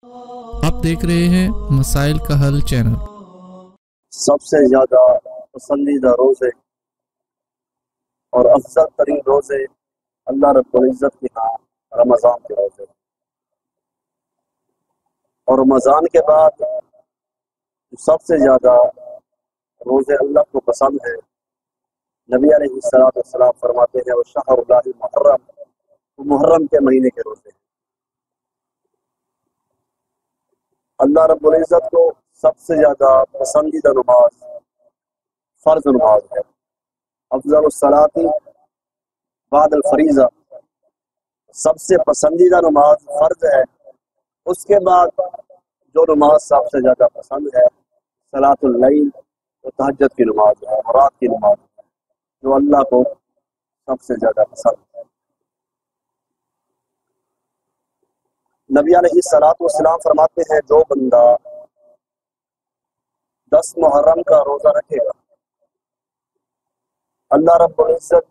آپ देख रहे हैं मसाइल का हल चैनल। सबसे ज़्यादा पसंदीदा रोज़े और अफजल तरीन रोज़े अल्लाह रब्बुल इज़्ज़त के यहाँ रमज़ान के रोज़े, और रमज़ान के बाद सबसे ज़्यादा रोज़े अल्लाह को पसंद है। नबी अलैहिस्सलातु वस्सलाम फरमाते हैं वो शहरुल्लाहिल मुहर्रम, वो मुहर्रम के महीने के रोज़े। अल्लाह रब्बुल इज़्ज़त को सबसे ज़्यादा पसंदीदा नमाज फ़र्ज नमाज है। अफ़ज़लुस सलाती बादल फरीज़ा, सबसे पसंदीदा नमाज फ़र्ज है। उसके बाद जो नमाज सबसे ज़्यादा पसंद है सलातुल लैल, वो तहज्जुद की नमाज है, रात की नमाज है, जो अल्लाह को सबसे ज़्यादा पसंद है। नबी अलैहिस्सलातु वस्सलाम फरमाते हैं जो बंदा 10 मुहर्रम का रोज़ा रखेगा, अल्लाह रब्बुल इज़्ज़त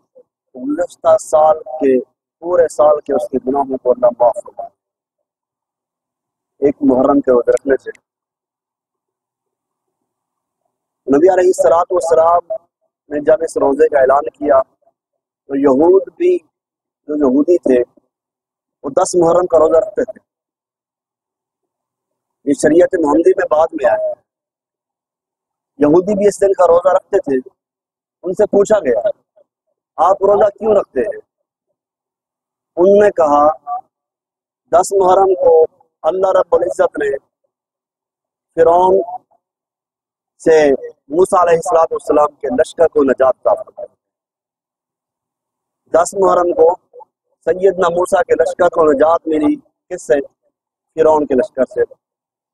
गुज़श्ता साल के पूरे साल के उसके गुनाहों को अल्लाह माफ़ फरमाए, एक मुहर्रम के रोज़े रखने से। नबी अलैहिस्सलातु वस्सलाम ने जब इस रोज़े का ऐलान किया तो यहूद भी, जो यहूदी थे, वो 10 मुहर्रम का रोज़ा रखते थे। ये शरीयत मोहम्मदी में बाद में आया। यहूदी भी इस दिन का रोज़ा रखते थे। उनसे पूछा गया आप रोज़ा क्यों रखते हैं? उनने कहा 10 मुहर्रम को अल्लाह रब्बुल इज़्ज़त ने फिरौन से मूसा अलैहिस्सलातु वस्सलाम के लश्कर को नजात अता फरमाई। 10 मुहर्रम को सैयदना मूसा के लश्कर को नजात मिली, किससे? फिरौन के लश्कर से।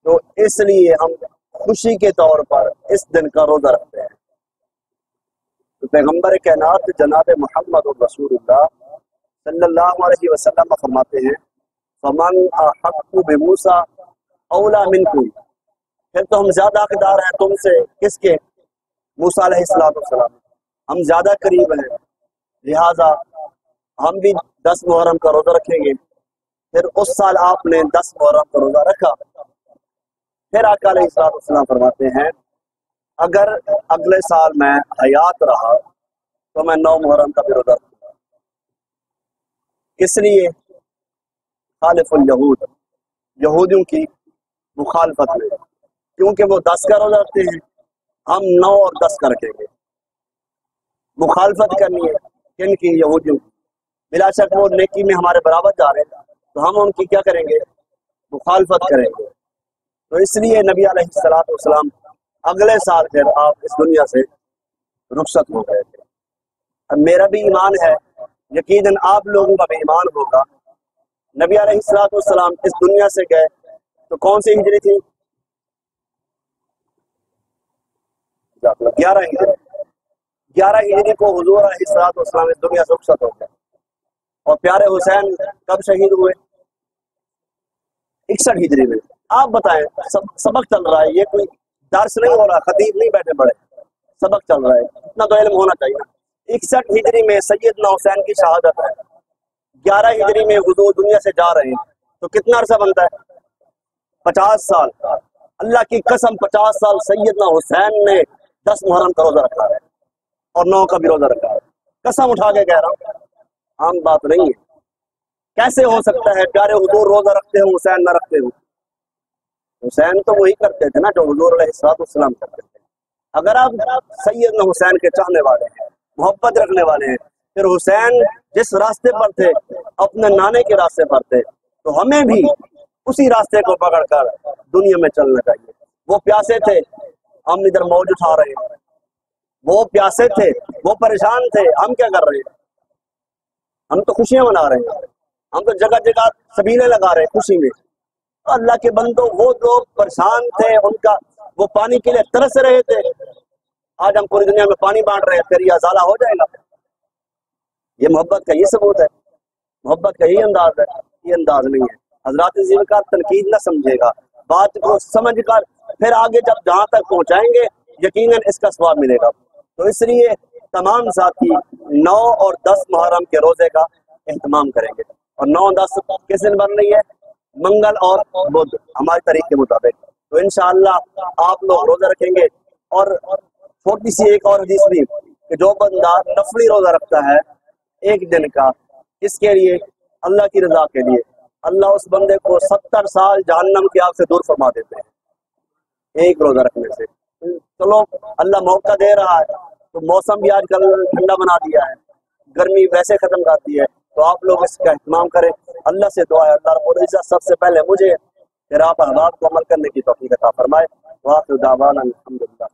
तो इसलिए हम खुशी के तौर पर इस दिन का रोज़ा रखते हैं। तो पैगम्बर कायनात जनाब मुहम्मद रसूलुल्लाह सल्लल्लाहु अलैहि वसल्लम फरमाते हैं फमन अहक्कु बिमूसा औला मिनकुम, फिर तो हम ज्यादा हकदार हैं तुमसे। किसके? मूसा अलैहिस्सलातु वस्सलाम। हम ज्यादा करीब हैं, लिहाजा हम भी 10 मुहर्रम का रोज़ा रखेंगे। फिर उस साल आपने 10 मुहर्रम का रोज़ा रखा। फिर आका अलैहिस्सलातु वस्सलाम फरमाते हैं अगर अगले साल मैं हयात रहा तो मैं 9 मुहर्रम का भी रोज़ा रखूंगा। इसलिए खालिफुल यहूद, यहूदियों की मुखालफत में, क्योंकि वो 10 का रोज़ा रखते हैं, हम 9 और 10 का रखेंगे। मुखालफत करनी है किन की? यहूदियों की। बिला शक वो नेकी में हमारे बराबर जा रहे हैं, तो हम उनकी क्या करेंगे? मुखालफत करेंगे। तो इसलिए नबी अलैहिस्सलातु वस्सलाम अगले साल फिर आप इस दुनिया से रुखसत हो गए थे। अब मेरा भी ईमान है, यकीनन आप लोगों का भी ईमान होगा, नबी अलैहिस्सलातु वस्सलाम इस दुनिया से गए तो कौन सी हिजरी थी? 11 हिजरी। 11 हिजरी को हुजूर अलैहिस्सलातु वस्सलाम इस दुनिया से रुखसत हो गए। और प्यारे हुसैन कब शहीद हुए? 61 हिजरी में। आप बताएं, सबक चल रहा है, ये कोई दर्स नहीं हो रहा, खतीब नहीं बैठे पड़े, सबक चल रहा है, इतना तो इल्म होना चाहिए ना। 61 हिजरी में सैयदना हुसैन की शहादत है, 11 हिजरी में हुजूर दुनिया से जा रहे हैं, तो कितना अरसा बनता है? 50 साल। अल्लाह की कसम 50 साल सैयदना हुसैन ने 10 मुहर्रम का रोज़ा रखा है और 9 का भी रोज़ा रखा है। कसम उठा के कह रहा हूँ, आम बात नहीं है। कैसे हो सकता है प्यारे हुजूर रोज़ा रखते हो, हुसैन न रखते हो? हुसैन तो वही करते थे ना जो हुजूर अलैहिस्सलातु वस्सलाम करते थे। अगर आप सैयदना हुसैन के चाहने वाले हैं, मोहब्बत रखने वाले हैं, फिर हुसैन जिस रास्ते पर थे, अपने नाने के रास्ते पर थे, तो हमें भी उसी रास्ते को पकड़कर दुनिया में चलना चाहिए। वो प्यासे थे, हम इधर मौज उठा रहे हैं। वो प्यासे थे, वो परेशान थे, हम क्या कर रहे हैं? हम तो खुशियां मना रहे हैं, हम तो जगह जगह सबीले लगा रहे हैं खुशी में। अल्लाह के बंदो, वो लोग परेशान थे, उनका वो पानी के लिए तरस रहे थे। आज हम पूरी दुनिया में पानी बांट रहे हैं, फिर ये अजाला हो जाएगा। ये मोहब्बत का ये सबूत है, मोहब्बत का यही अंदाज है। ये अंदाज नहीं है। हजरात ज़ीनकार तनकीद न समझेगा, बात को समझ कर फिर आगे जब जहाँ तक पहुँचाएंगे यकीनन इसका स्वाब मिलेगा। तो इसलिए तमाम साथी 9 और 10 मुहर्रम के रोजे का एहतमाम करेंगे। और 9-10 किस दिन बन रही है? मंगल और बुध हमारे तरीके के मुताबिक। तो इंशाअल्लाह आप लोग रोजा रखेंगे। और छोटी सी एक और हदीस भी कि जो बंदा नफली रोजा रखता है एक दिन का, किसके लिए? अल्लाह की रजा के लिए, अल्लाह उस बंदे को 70 साल जहन्नम की आग से दूर फरमा देते हैं एक रोजा रखने से। चलो अल्लाह मौका दे रहा है, तो मौसम भी आजकल ठंडा बना दिया है, गर्मी वैसे खत्म कर दी है, तो आप लोग इसका इत्माम करें। अल्लाह से दुआ है अल्लाह रब्बुल इज्जत सबसे पहले मुझे फिर आप अहबाब को अमल करने की तौफीक अता फरमाए। वाखिर दावाना अल्हम्दुलिल्लाह।